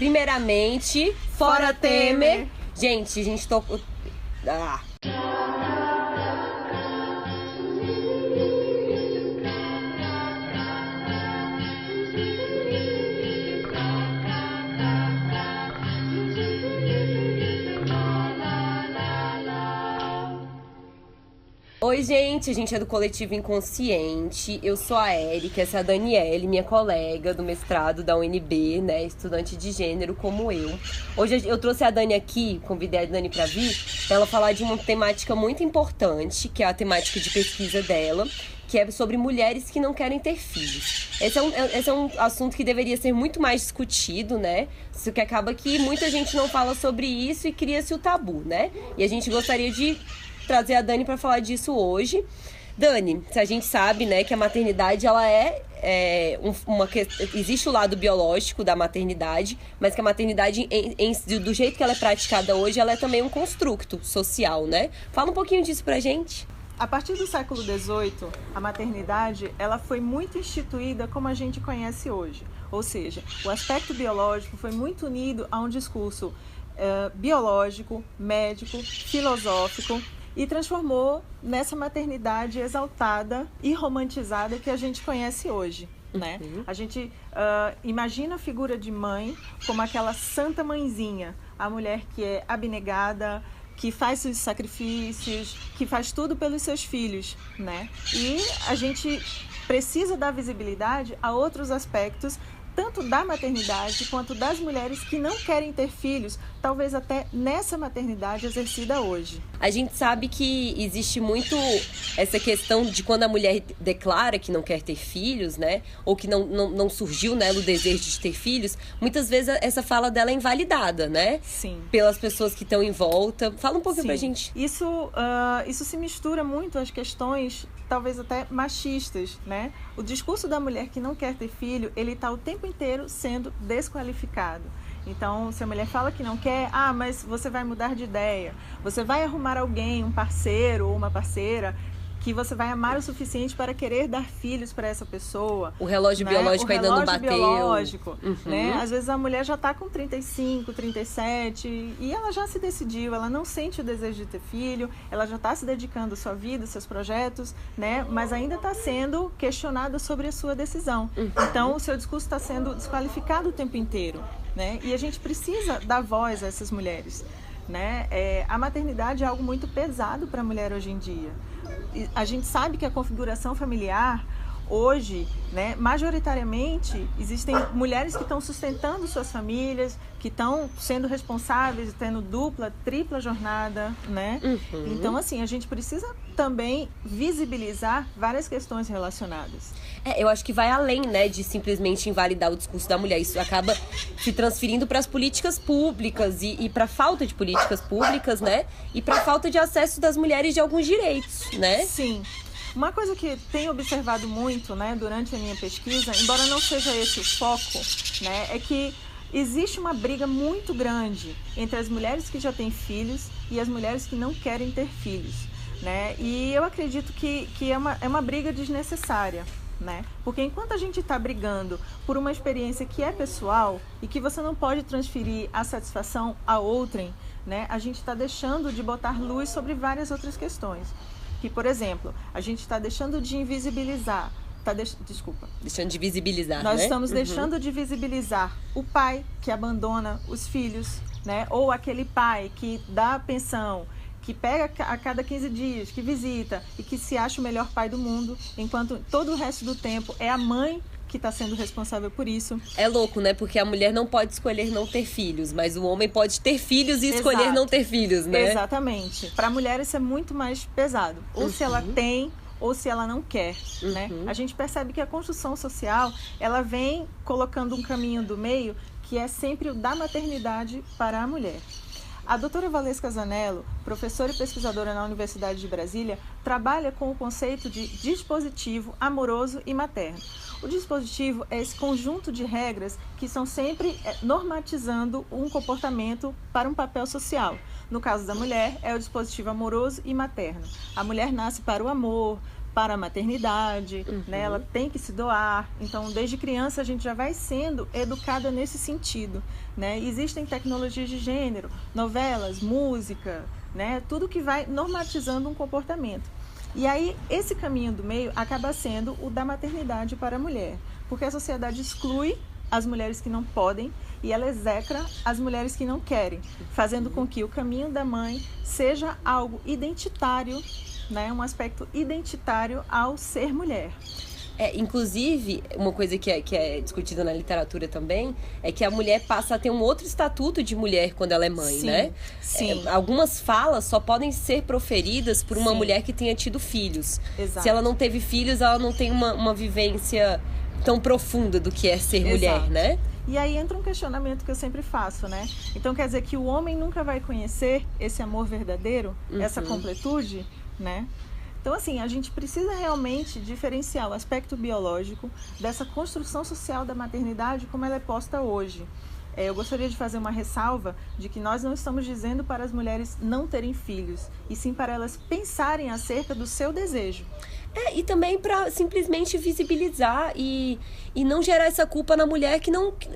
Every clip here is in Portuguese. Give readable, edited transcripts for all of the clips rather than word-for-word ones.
Primeiramente, fora Temer. Gente, a gente tocou... Oi, gente, a gente é do Coletivo Inconsciente. Eu sou a Érica, essa é a Daniele, minha colega do mestrado da UNB, né, estudante de gênero como eu. Hoje eu trouxe a Dani aqui, convidei a Dani para vir, para ela falar de uma temática muito importante, que é a temática de pesquisa dela, que é sobre mulheres que não querem ter filhos. Esse é um assunto que deveria ser muito mais discutido, né? Isso que acaba que muita gente não fala sobre isso e cria-se o tabu, né? E a gente gostaria de trazer a Dani para falar disso hoje. Dani, a gente sabe, né, que a maternidade, ela existe o lado biológico da maternidade, mas que a maternidade, do jeito que ela é praticada hoje, ela é também um construto social, né? Fala um pouquinho disso pra gente. A partir do século XVIII, a maternidade ela foi muito instituída como a gente conhece hoje. Ou seja, o aspecto biológico foi muito unido a um discurso biológico, médico, filosófico, e transformou nessa maternidade exaltada e romantizada que a gente conhece hoje, né? A gente imagina a figura de mãe como aquela santa mãezinha, a mulher que é abnegada, que faz os sacrifícios, que faz tudo pelos seus filhos, né? E a gente precisa dar visibilidade a outros aspectos, tanto da maternidade quanto das mulheres que não querem ter filhos, talvez até nessa maternidade exercida hoje. A gente sabe que existe muito essa questão de quando a mulher declara que não quer ter filhos, né? Ou que não surgiu nela o desejo de ter filhos, muitas vezes essa fala dela é invalidada, né? Sim. Pelas pessoas que estão em volta. Fala um pouquinho pra gente. Isso se mistura muito às questões, talvez até machistas, né? O discurso da mulher que não quer ter filho, ele está o tempo inteiro sendo desqualificado. Então, se a mulher fala que não quer, mas você vai mudar de ideia, você vai arrumar alguém, um parceiro ou uma parceira, que você vai amar o suficiente para querer dar filhos para essa pessoa. O relógio biológico ainda não bateu. O relógio biológico, né? Às vezes a mulher já está com 35, 37 e ela já se decidiu, ela não sente o desejo de ter filho, ela já está se dedicando à sua vida, seus projetos, né? Mas ainda está sendo questionada sobre a sua decisão. Então, o seu discurso está sendo desqualificado o tempo inteiro, né? E a gente precisa dar voz a essas mulheres, né? A maternidade é algo muito pesado para a mulher hoje em dia. A gente sabe que a configuração familiar hoje, né, majoritariamente, existem mulheres que estão sustentando suas famílias, que estão sendo responsáveis, tendo dupla, tripla jornada, né? Então, assim, a gente precisa também visibilizar várias questões relacionadas. Eu acho que vai além, né, de simplesmente invalidar o discurso da mulher. Isso acaba se transferindo para as políticas públicas e para a falta de políticas públicas, né? E para a falta de acesso das mulheres de alguns direitos, né? Sim. Uma coisa que tenho observado muito, né, durante a minha pesquisa, embora não seja esse o foco, né, é que existe uma briga muito grande entre as mulheres que já têm filhos e as mulheres que não querem ter filhos, né? E eu acredito que é uma briga desnecessária, né? Porque enquanto a gente está brigando por uma experiência que é pessoal e que você não pode transferir a satisfação a outrem, né, a gente está deixando de botar luz sobre várias outras questões. Que, por exemplo, a gente está deixando de invisibilizar, deixando de visibilizar, Nós né? estamos deixando de visibilizar o pai que abandona os filhos, né? Ou aquele pai que dá pensão, que pega a cada 15 dias, que visita e que se acha o melhor pai do mundo, enquanto todo o resto do tempo é a mãe que está sendo responsável por isso. É louco, né? Porque a mulher não pode escolher não ter filhos, mas o homem pode ter filhos e escolher não ter filhos, né? Exatamente. Para a mulher isso é muito mais pesado. Ou se ela tem, ou se ela não quer, né? A gente percebe que a construção social, ela vem colocando um caminho do meio que é sempre o da maternidade para a mulher. A doutora Valesca Zanello, professora e pesquisadora na Universidade de Brasília, trabalha com o conceito de dispositivo amoroso e materno. O dispositivo é esse conjunto de regras que estão sempre normatizando um comportamento para um papel social. No caso da mulher, é o dispositivo amoroso e materno. A mulher nasce para o amor, para a maternidade, né? Ela tem que se doar. Então, desde criança, a gente já vai sendo educada nesse sentido, né? Existem tecnologias de gênero, novelas, música, né? Tudo que vai normatizando um comportamento. E aí, esse caminho do meio acaba sendo o da maternidade para a mulher, porque a sociedade exclui as mulheres que não podem e ela execra as mulheres que não querem, fazendo com que o caminho da mãe seja algo identitário, né? Um aspecto identitário ao ser mulher. Inclusive, uma coisa que é discutida na literatura também é que a mulher passa a ter um outro estatuto de mulher quando ela é mãe, Sim, né? sim. Algumas falas só podem ser proferidas por uma Sim. mulher que tenha tido filhos. Exato. Se ela não teve filhos, ela não tem uma vivência tão profunda do que é ser mulher, né? E aí entra um questionamento que eu sempre faço, né? Então quer dizer que o homem nunca vai conhecer esse amor verdadeiro, essa completude, né? Então, assim, a gente precisa realmente diferenciar o aspecto biológico dessa construção social da maternidade como ela é posta hoje. Eu gostaria de fazer uma ressalva de que nós não estamos dizendo para as mulheres não terem filhos, e sim para elas pensarem acerca do seu desejo. E também para simplesmente visibilizar e não gerar essa culpa na mulher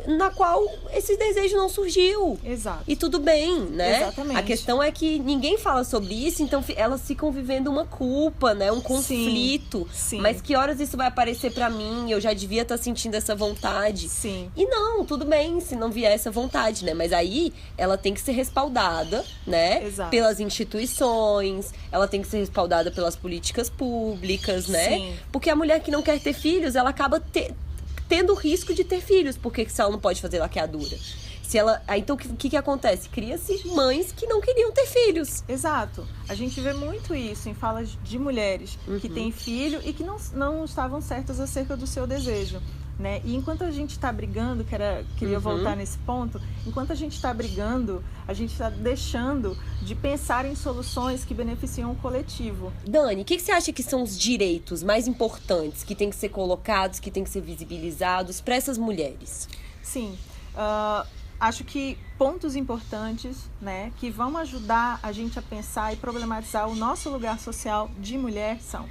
na qual esse desejo não surgiu. Exato. E tudo bem, né? Exatamente. A questão é que ninguém fala sobre isso, então elas ficam vivendo uma culpa, né? Um conflito. Sim. Mas que horas isso vai aparecer pra mim? Eu já devia estar sentindo essa vontade. Sim. E não, tudo bem se não vier essa vontade, né? Mas aí ela tem que ser respaldada, né? Exato. Pelas instituições, ela tem que ser respaldada pelas políticas públicas, né? Sim. Porque a mulher que não quer ter filhos, ela acaba tendo o risco de ter filhos, porque se ela não pode fazer laqueadura. Então, o que acontece? Cria-se mães que não queriam ter filhos. Exato. A gente vê muito isso em falas de mulheres que têm filho e que não estavam certas acerca do seu desejo, né? E enquanto a gente está brigando, queria voltar nesse ponto, enquanto a gente está brigando, a gente está deixando de pensar em soluções que beneficiam o coletivo. Dani, o que você acha que são os direitos mais importantes que têm que ser colocados, que têm que ser visibilizados para essas mulheres? Sim. Acho que pontos importantes, né, que vão ajudar a gente a pensar e problematizar o nosso lugar social de mulher são,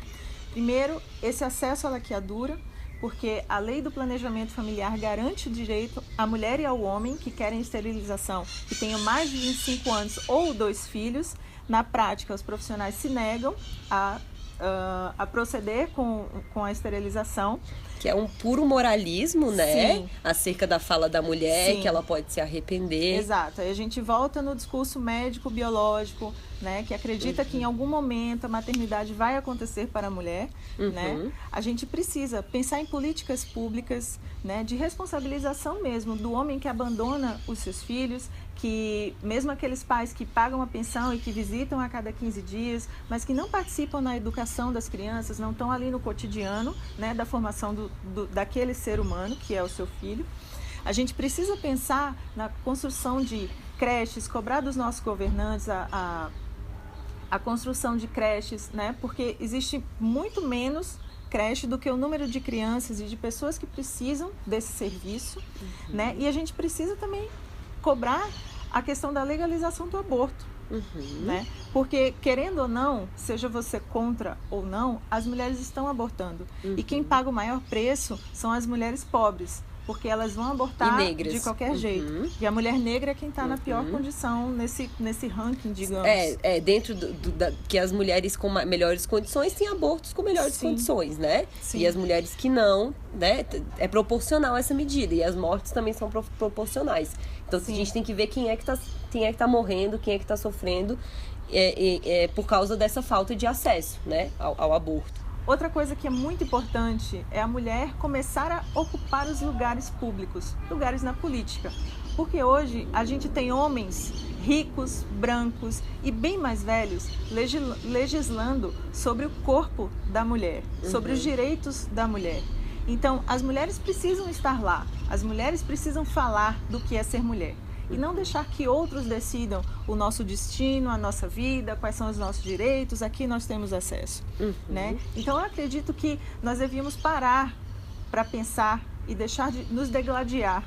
primeiro, esse acesso à laqueadura, porque a lei do planejamento familiar garante o direito à mulher e ao homem que querem esterilização, que tenham mais de 25 anos ou 2 filhos. Na prática, os profissionais se negam a proceder com a esterilização. Que é um puro moralismo, né? Sim. Acerca da fala da mulher, Sim. que ela pode se arrepender. Exato. Aí a gente volta no discurso médico-biológico, né? Que acredita que em algum momento a maternidade vai acontecer para a mulher, né? A gente precisa pensar em políticas públicas, né? De responsabilização mesmo do homem que abandona os seus filhos, que mesmo aqueles pais que pagam a pensão e que visitam a cada 15 dias, mas que não participam na educação das crianças, não estão ali no cotidiano, né, da formação daquele ser humano, que é o seu filho. A gente precisa pensar na construção de creches, cobrar dos nossos governantes a construção de creches, né, porque existe muito menos creche do que o número de crianças e de pessoas que precisam desse serviço, né, e a gente precisa também cobrar a questão da legalização do aborto, né? Porque, querendo ou não, seja você contra ou não, as mulheres estão abortando. E quem paga o maior preço são as mulheres pobres, porque elas vão abortar de qualquer jeito. E a mulher negra é quem está na pior condição nesse ranking, digamos. Dentro que as mulheres com melhores condições têm abortos com melhores condições, né? Sim. E as mulheres que não, né? É proporcional essa medida. E as mortes também são proporcionais. Então, a gente tem que ver quem é que tá morrendo, quem é que tá sofrendo por causa dessa falta de acesso, né, ao aborto. Outra coisa que é muito importante é a mulher começar a ocupar os lugares públicos, lugares na política. Porque hoje a gente tem homens ricos, brancos e bem mais velhos legislando sobre o corpo da mulher, sobre os direitos da mulher. Então, as mulheres precisam estar lá, as mulheres precisam falar do que é ser mulher. E não deixar que outros decidam o nosso destino, a nossa vida, quais são os nossos direitos, aqui nós temos acesso, né? Então, eu acredito que nós devíamos parar para pensar e deixar de nos degladiar,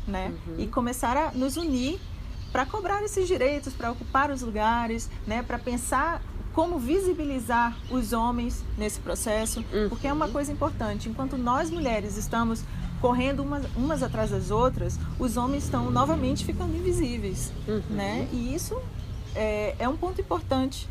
né? E começar a nos unir para cobrar esses direitos, para ocupar os lugares, né? Para pensar como visibilizar os homens nesse processo, porque é uma coisa importante. Enquanto nós mulheres estamos correndo umas atrás das outras, os homens estão novamente ficando invisíveis, né? E isso é um ponto importante.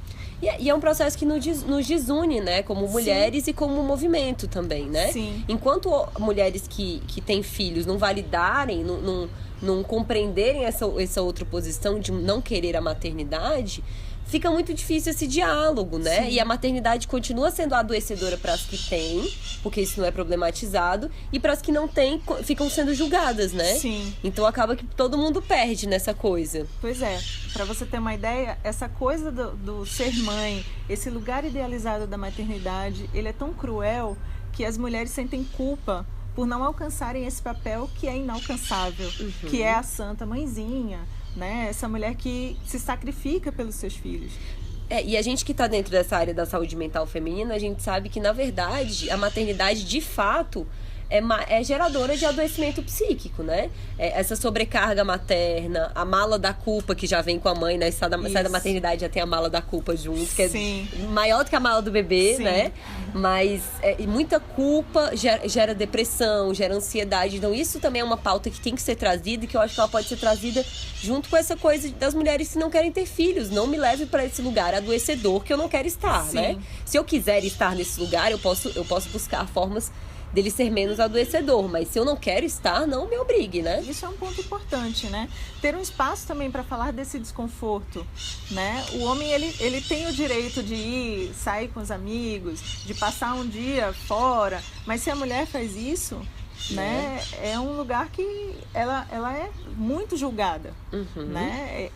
E é um processo que nos desune, né? Como mulheres, sim, e como movimento também, né? Sim. Enquanto mulheres que têm filhos não validarem, não compreenderem essa outra posição de não querer a maternidade, fica muito difícil esse diálogo, né? Sim. E a maternidade continua sendo adoecedora para as que têm, porque isso não é problematizado, e para as que não têm, ficam sendo julgadas, né? Sim. Então acaba que todo mundo perde nessa coisa. Pois é. Para você ter uma ideia, essa coisa do ser mãe, esse lugar idealizado da maternidade, ele é tão cruel que as mulheres sentem culpa por não alcançarem esse papel que é inalcançável, que é a santa mãezinha, né? Essa mulher que se sacrifica pelos seus filhos. E a gente que está dentro dessa área da saúde mental feminina, a gente sabe que, na verdade, a maternidade, de fato, é geradora de adoecimento psíquico, né? Essa sobrecarga materna, a mala da culpa que já vem com a mãe, né? Sai da maternidade, já tem a mala da culpa junto, que Sim. é maior do que a mala do bebê, sim, né? Mas muita culpa gera depressão, gera ansiedade. Então isso também é uma pauta que tem que ser trazida e que eu acho que ela pode ser trazida junto com essa coisa das mulheres que não querem ter filhos. Não me leve para esse lugar adoecedor que eu não quero estar, sim, né? Se eu quiser estar nesse lugar, eu posso buscar formas dele ser menos adoecedor, mas se eu não quero estar, não me obrigue, né? Isso é um ponto importante, né? Ter um espaço também para falar desse desconforto, né? O homem, ele tem o direito de ir, sair com os amigos, de passar um dia fora, mas se a mulher faz isso, né? É um lugar que ela é muito julgada, né?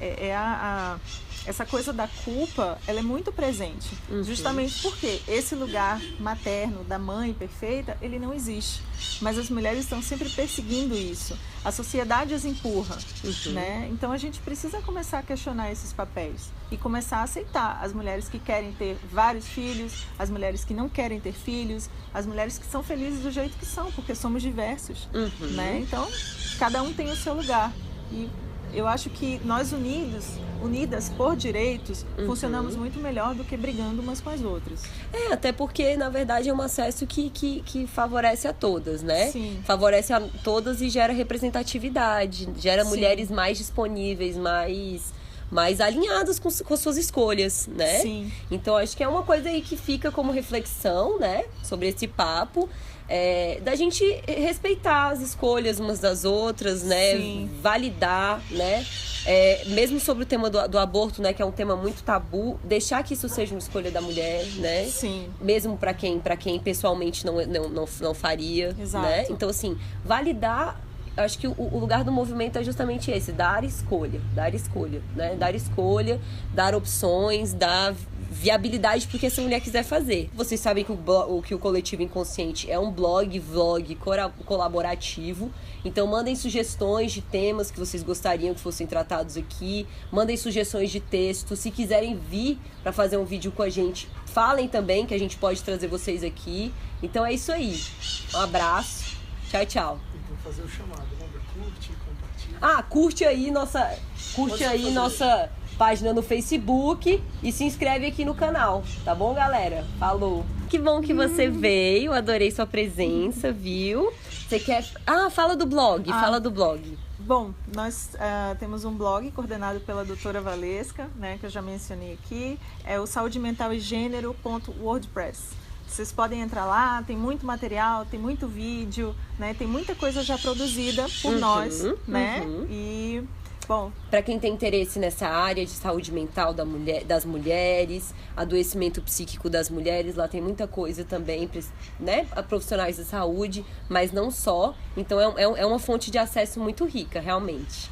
Essa coisa da culpa, ela é muito presente, justamente porque esse lugar materno da mãe perfeita, ele não existe. Mas as mulheres estão sempre perseguindo isso. A sociedade as empurra, né? Então a gente precisa começar a questionar esses papéis e começar a aceitar as mulheres que querem ter vários filhos, as mulheres que não querem ter filhos, as mulheres que são felizes do jeito que são, porque somos diversos, né? Então, cada um tem o seu lugar. E eu acho que nós unidas por direitos, funcionamos muito melhor do que brigando umas com as outras. Até porque, na verdade, é um acesso que favorece a todas, né? Sim. Favorece a todas e gera representatividade, gera Sim. mulheres mais disponíveis, mais alinhadas com suas escolhas, né? Sim. Então, acho que é uma coisa aí que fica como reflexão, né? Sobre esse papo. Da gente respeitar as escolhas umas das outras, né? Sim. Validar, né? Mesmo sobre o tema do aborto, né? Que é um tema muito tabu, deixar que isso seja uma escolha da mulher, né? Sim. Mesmo para quem pessoalmente não faria, exato, né? Então, assim, validar. Acho que o lugar do movimento é justamente esse, dar escolha, né? Dar escolha, dar opções, dar viabilidade porque essa mulher quiser fazer. Vocês sabem que o Coletivo Inconsciente é um vlog colaborativo. Então mandem sugestões de temas que vocês gostariam que fossem tratados aqui. Mandem sugestões de texto. Se quiserem vir para fazer um vídeo com a gente, falem também que a gente pode trazer vocês aqui. Então é isso aí. Um abraço. Tchau, tchau. Vou fazer o chamado. Curte, compartilha. Curte aí nossa página no Facebook e se inscreve aqui no canal, tá bom, galera? Falou! Que bom que você veio, adorei sua presença, viu? Você quer... fala do blog, fala do blog. Bom, nós temos um blog coordenado pela doutora Valesca, né, que eu já mencionei aqui, é o saudementalegenero.wordpress. Vocês podem entrar lá, tem muito material, tem muito vídeo, né, tem muita coisa já produzida por nós, né, e... Bom, para quem tem interesse nessa área de saúde mental das mulheres, adoecimento psíquico das mulheres, lá tem muita coisa também, né, a profissionais da saúde, mas não só. Então é uma fonte de acesso muito rica, realmente.